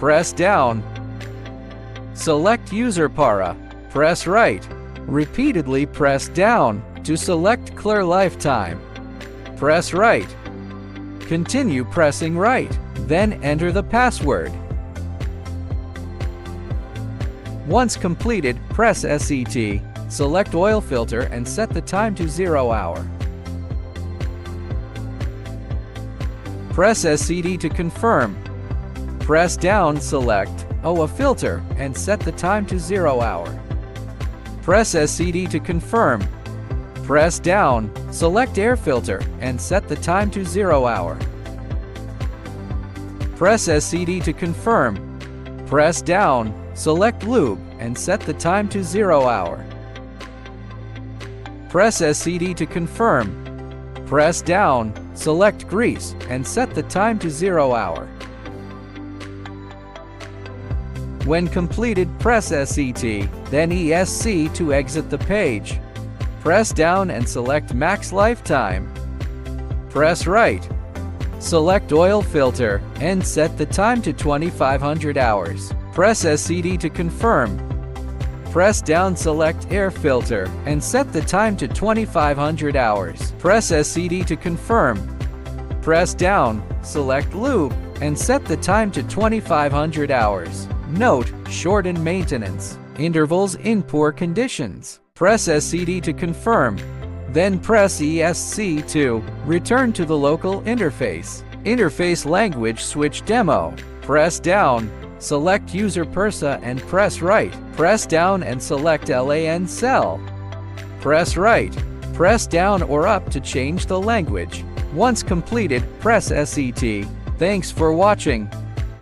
Press down. Select user para. Press right. Repeatedly press down to select clear lifetime. Press right. Continue pressing right, then enter the password. Once completed, press SET, select oil filter and set the time to 0 hour. Press SET to confirm. Press down, select OA filter and set the time to 0 hour. Press SET to confirm. Press down, select air filter and set the time to 0 hour. Press SET to confirm. Press down, select lube and set the time to 0 hour. Press SET to confirm. Press down, select grease and set the time to 0 hour. When completed, press SET, then ESC to exit the page. Press down and select max lifetime. Press right. Select oil filter and set the time to 2500 hours. Press SET to confirm. Press down, select air filter and set the time to 2500 hours. Press SET to confirm. Press down, select lube and set the time to 2500 hours. Note: shorten maintenance intervals in poor conditions. Press SET to confirm. Then press ESC to return to the local interface. Interface language switch demo. Press down, select user persa and press right. Press down and select LAN.SEL. Press right. Press down or up to change the language. Once completed, press SET. Thanks for watching.